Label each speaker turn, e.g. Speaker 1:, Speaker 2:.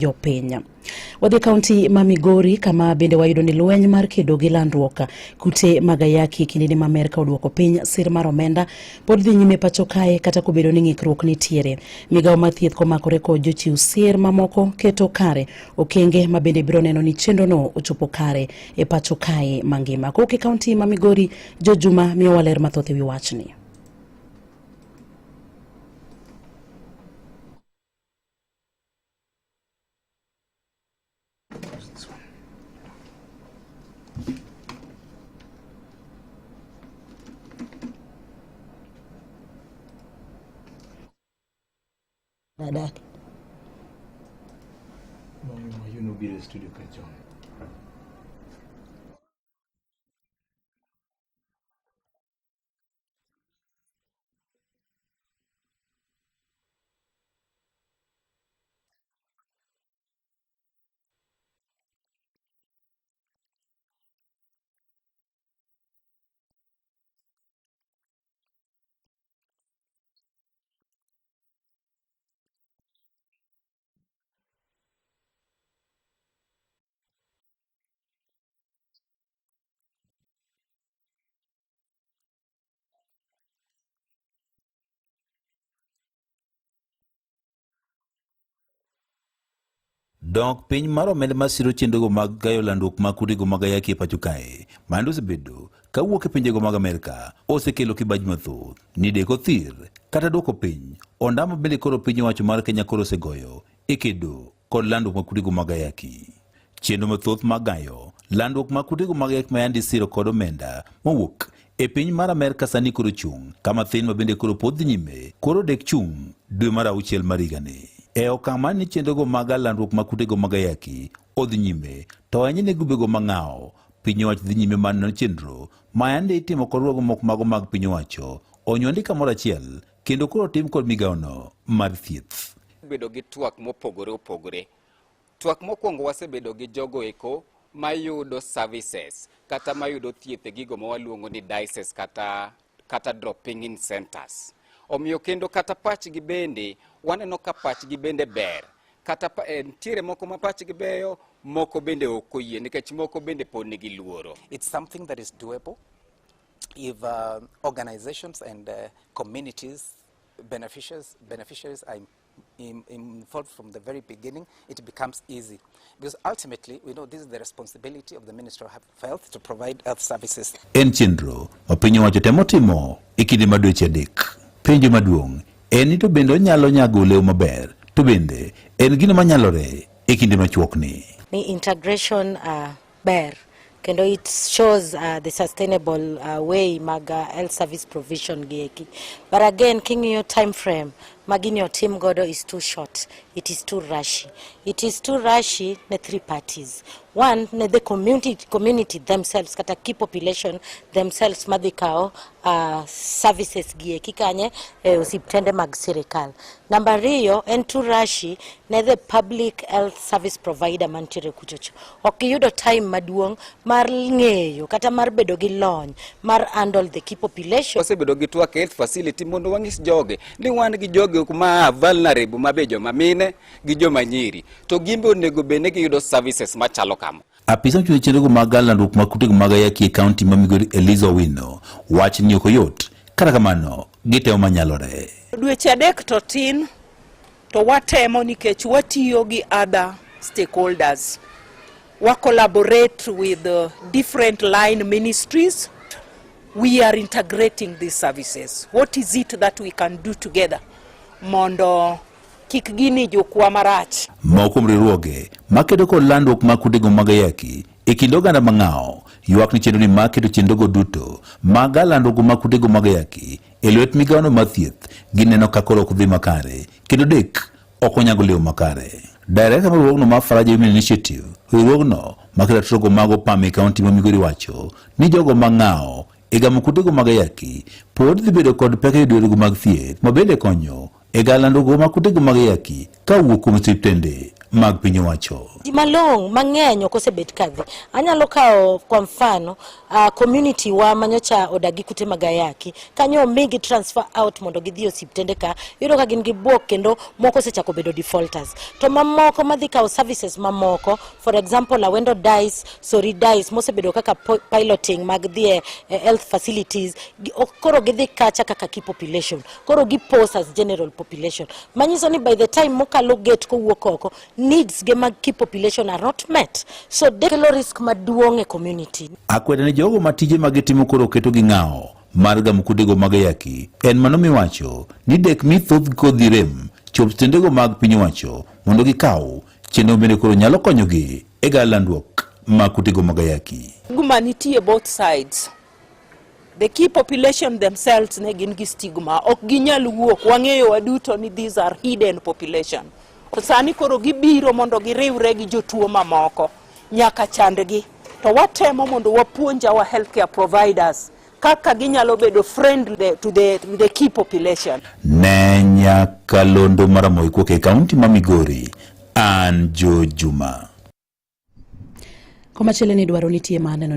Speaker 1: jopiny. Wadhi kaunti ma Migori kama bende wayudo ni lweny mar kedo gi landruok kute mag ayaki kinde ma Amerka oduoko piny sir mar omenda pod dhi nyime pacho kae kata kobedo ni ng'ikruok nitiere. Migawo mar thieth komakore kod jochiw sir mamoko keto kare okenge ma bende biro neno ni chenro no ochopo kare e pacho kae mangima. Koke kaunti ma Migori, Jojuma miyo waler mathoth ewi wachni. Dad.
Speaker 2: You know, be the studio John.
Speaker 3: Dok piny mar omenda masiro chenrogo mag gayo landruok mag kutego mag ayaki e pacho kae mando osebedo kawuok e pinjego mag Amerka osekelo kibaji mathoth ni deko thir kata duoko piny ondamo bende koro piny owacho mar Kenya koro osegoyo e kedo kod landruok mag kutego mag ayaki. Chenro mathoth mag gayo landruok mag kutego mag ayaki mayandi siro kod omenda mowuok e piny mar Amerka sani koro chung kama thin ma bende koro pod dhi nyime koro dek chung dwe mar 6 mar higani. E okang' man ni chenrogo mag landruok mag kutego mag ayaki odhi nyime to anyne gubego mang'aw piny owacho dhi nyime man chenro ma yande itimo kod ruogo moko mago mag piny owacho onywandi kamoro achiel kendo koro tim kod migawono mar thieth.
Speaker 4: Bedo gi twak mopogore opogore. Twak mokwongo wasebedo gi jogo eko mayudo services kata mayudo thieth e gigo ma waluongo ni diocese kata dropping in centers. Omiyo kendo kata pachgi bende waneno ka pachgi bende ber kata ntiere moko ma pachgi beyo moko bende ok oyie nikech moko bende pod nigi luoro.
Speaker 5: It's something that is doable if organizations and communities beneficiaries are involved from the very beginning. It becomes easy because ultimately we know this is the responsibility of the Ministry of Health to provide health services.
Speaker 3: En chenro opiny owacho temo timo e kinde ma dweche adek. Penjo maduong' en ni to bende onyalo nyago lew maber to bende en gino manyalore e kinde machuok ni.
Speaker 6: Ni integration ber kendo it shows the sustainable way mag health service provision gieki. But again, king'iyo time frame magini otim godo is too short. It is too rushy. It is too rushy ne 3 parties. One, ne the community themselves kata key population themselves madhikao services gieki kanye osiptende mag sirikal. Number 2 en too rushy ne the public health service provider mantiere kuchocho. Okiyudo time maduong' mar ng'eyo kata mar bedo gi lony mar handle the key population.
Speaker 4: Wasebedo gi twak health facility mondo wang'is joge ni wan gi joge kuma vulnerable mabejo mamine gi joma nyiri to gimbe onego bende giyudo services machalo kama.
Speaker 3: Apisa mchwe chenrogo mag landruok mag kutego mag ayaki e kaunti ma Migori Eliza Owino wach ni ok oyot kata kamano gitemo manyalore.
Speaker 7: Dweche adek to tin to watemo nikech watiyo gi other stakeholders. We collaborate with different line ministries. We are integrating these services. What is it that we can do together? Mondo kik gini jokwa marach.
Speaker 3: Moko mriruoge makedo kod landruok mag kutego mag ayaki e kind oganda mang'aw ywak ni chenro ni makedo chenrogo duto mag landruok mag kutego mag ayaki e lwet migawono mar thieth gineno ka koro ok dhi makare kendo dek ok onyago lew makare. Director mar riwruogno mar Faraja Women Initiative, riwruogno makedo trogo mag opam e kaunti ma Migori wacho ni jogo mang'aw e gamo kutego mag ayaki pod dhi bedo kod pek e yudorego mag thieth ma bende konyo e landruok mag kutego mag ayaki ka wuok kuom osiptende mag piny owacho.
Speaker 6: Malong mang'eny okosebet kadhi. Anyalo kao kwa mfano community wa manyocha odagi kute mag ayaki. Kanyo migi transfer out mondo gidhi osiptende ka. Yudo ka gin gi buok kendo moko sechako bedo defaulters. To mamoko madhi kao services mamoko, for example awendo dice, sorry dice, mosebedo kaka piloting mag dhie health facilities, koro gidhi kacha kaka key population. Koro gipose as general population. Manyiso ni by the time mokalo get kowuok oko, needs ge mag key population are not met. So dekelo risk maduong' e community.
Speaker 3: Akweda ni jogo matije magitimo koro keto gi ng'ao mar gamo kudego mag ayaki. En mano miwacho ni dek mithoth kodhi rem chop stendego mag piny owacho mondo gikaw chenro bende koro nyalo konyogi e ga landruok mag kutego mag ayaki.
Speaker 7: Stigma nitie both sides. The key population themselves ne gin gi stigma. Ok ginyal wuok. Wang'eyo waduto ni these are hidden population. To sani koro gibiro mondo giriwre gi jotuo mamoko. Nyaka chandgi. To watemo mondo wapuonj our healthcare providers kaka ginyalo bedo friendly to the key population.
Speaker 3: Ne nyaka londo mar Ramogi kuoke kaunti ma Migori. An Jo Juma.
Speaker 1: Komachielo ni dwaro nitie maneno